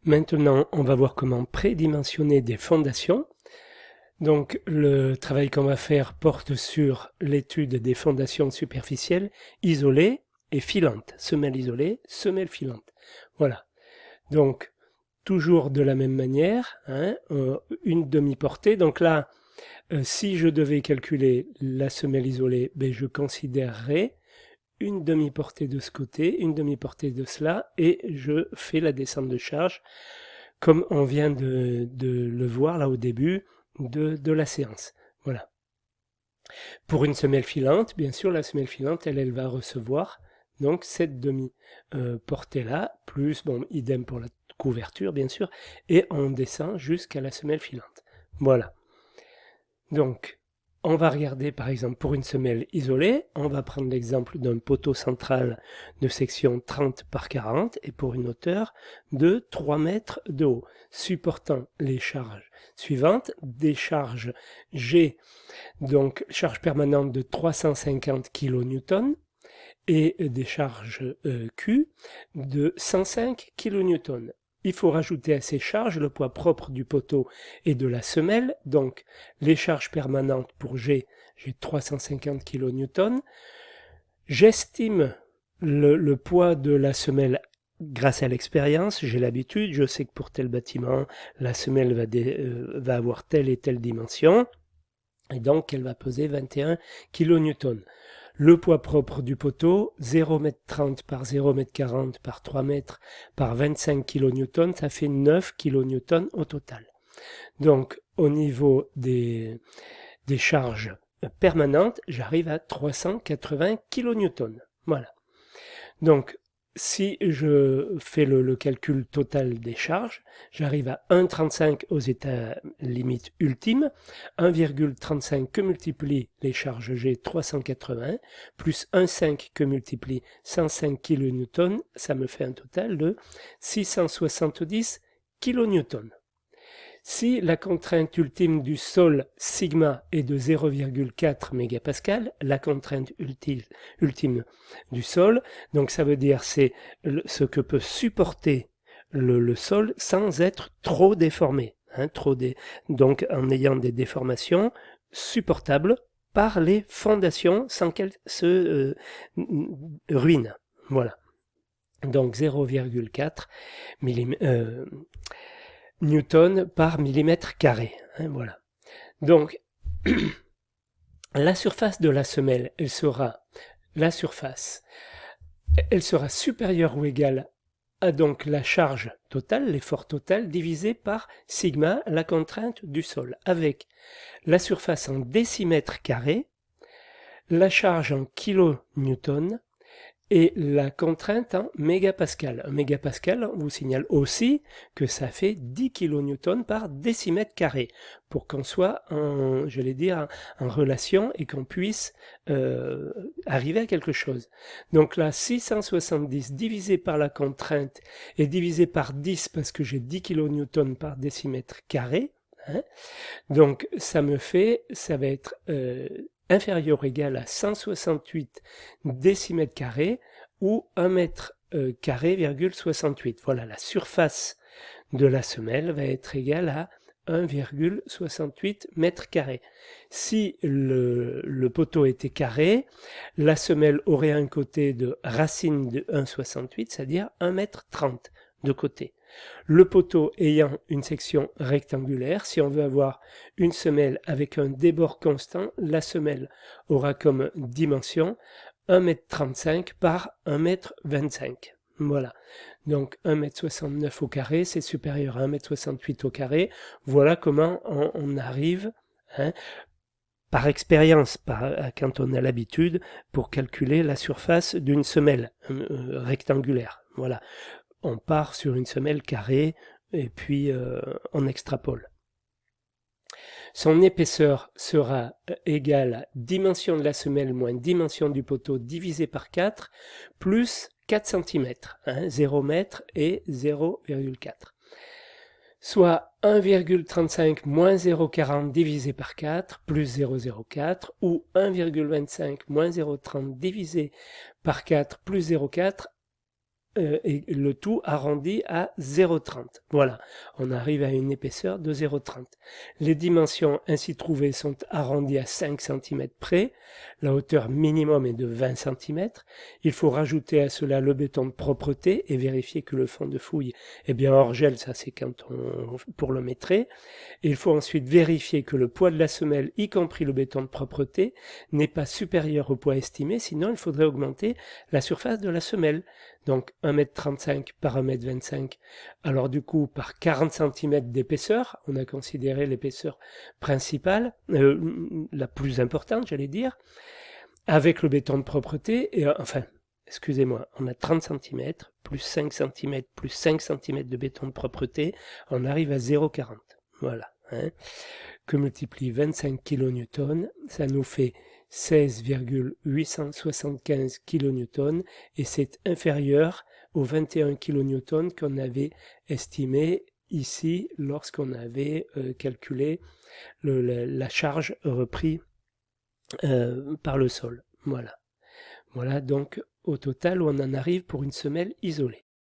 Maintenant, on va voir comment prédimensionner des fondations. Donc, le travail qu'on va faire porte sur l'étude des fondations superficielles isolées et filantes. Semelle isolée, semelle filante. Voilà. Donc, toujours de la même manière, une demi-portée. Donc là, si je devais calculer la semelle isolée, ben, je considérerais une demi-portée de ce côté, une demi-portée de cela, et je fais la descente de charge, comme on vient de le voir là au début de la séance. Voilà. Pour une semelle filante, bien sûr, la semelle filante, elle va recevoir donc cette demi-portée-là, plus, bon, idem pour la couverture, bien sûr, et on descend jusqu'à la semelle filante. Voilà. Donc, on va regarder par exemple pour une semelle isolée, on va prendre l'exemple d'un poteau central de section 30 par 40 et pour une hauteur de 3 mètres de haut, supportant les charges suivantes, des charges G, donc charge permanente de 350 kN et des charges Q de 105 kN. Il faut rajouter à ces charges le poids propre du poteau et de la semelle, donc les charges permanentes pour G, j'ai 350 kN. J'estime le poids de la semelle grâce à l'expérience, j'ai l'habitude, je sais que pour tel bâtiment, la semelle va avoir telle et telle dimension, et donc elle va peser 21 kN. Le poids propre du poteau, 0,30 m par 0,40 m par 3 mètres par 25 kN, ça fait 9 kN au total. Donc au niveau des charges permanentes, j'arrive à 380 kN. Voilà. Donc si je fais le calcul total des charges, j'arrive à 1,35 aux états limites ultimes, 1,35 que multiplie les charges G 380, plus 1,5 que multiplie 105 kN, ça me fait un total de 670 kN. Si la contrainte ultime du sol sigma est de 0,4 mégapascal, la contrainte ultime du sol, donc ça veut dire c'est ce que peut supporter le sol sans être trop déformé, donc en ayant des déformations supportables par les fondations sans qu'elles se ruinent. Voilà. Donc 0,4 newton par millimètre carré. Voilà. Donc, la surface de la semelle, elle sera supérieure ou égale à donc la charge totale, l'effort total, divisé par sigma, la contrainte du sol, avec la surface en décimètres carrés, la charge en kilonewton et la contrainte en mégapascal. Un mégapascal, on vous signale aussi que ça fait 10 kN par décimètre carré, pour qu'on soit en relation et qu'on puisse arriver à quelque chose. Donc là, 670 divisé par la contrainte et divisé par 10 parce que j'ai 10 kN par décimètre carré. Donc ça va être inférieur ou égal à 168 décimètres carrés ou 1 mètre carré, 68. Voilà, la surface de la semelle va être égale à 1,68 mètres carrés. Si le poteau était carré, la semelle aurait un côté de racine de 1,68, c'est-à-dire 1 mètre 30 de côté. Le poteau ayant une section rectangulaire, si on veut avoir une semelle avec un débord constant, la semelle aura comme dimension 1,35 m par 1,25 m. Voilà. Donc 1,69 m au carré, c'est supérieur à 1,68 m au carré. Voilà comment on arrive, par expérience, quand on a l'habitude, pour calculer la surface d'une semelle rectangulaire. Voilà. On part sur une semelle carrée et puis on extrapole. Son épaisseur sera égale à dimension de la semelle moins dimension du poteau divisé par 4 plus 4 cm, 0 m et 0,4. Soit 1,35 moins 0,40 divisé par 4 plus 0,04 ou 1,25 moins 0,30 divisé par 4 plus 0,4 et le tout arrondi à 0,30. Voilà, on arrive à une épaisseur de 0,30. Les dimensions ainsi trouvées sont arrondies à 5 cm près. La hauteur minimum est de 20 cm. Il faut rajouter à cela le béton de propreté et vérifier que le fond de fouille est bien hors gel, ça c'est quand pour le métrer. Il faut ensuite vérifier que le poids de la semelle, y compris le béton de propreté, n'est pas supérieur au poids estimé, sinon il faudrait augmenter la surface de la semelle. Donc 1,35 m par 1,25 m, alors du coup par 40 cm d'épaisseur, on a considéré l'épaisseur principale, la plus importante j'allais dire, avec le béton de propreté, et excusez-moi, on a 30 cm, plus 5 cm, plus 5 cm de béton de propreté, on arrive à 0,40. Voilà. Que multiplie 25 kN, ça nous fait 16,875 kN et c'est inférieur aux 21 kN qu'on avait estimé ici lorsqu'on avait calculé la charge reprise par le sol. Voilà. Voilà donc au total où on en arrive pour une semelle isolée.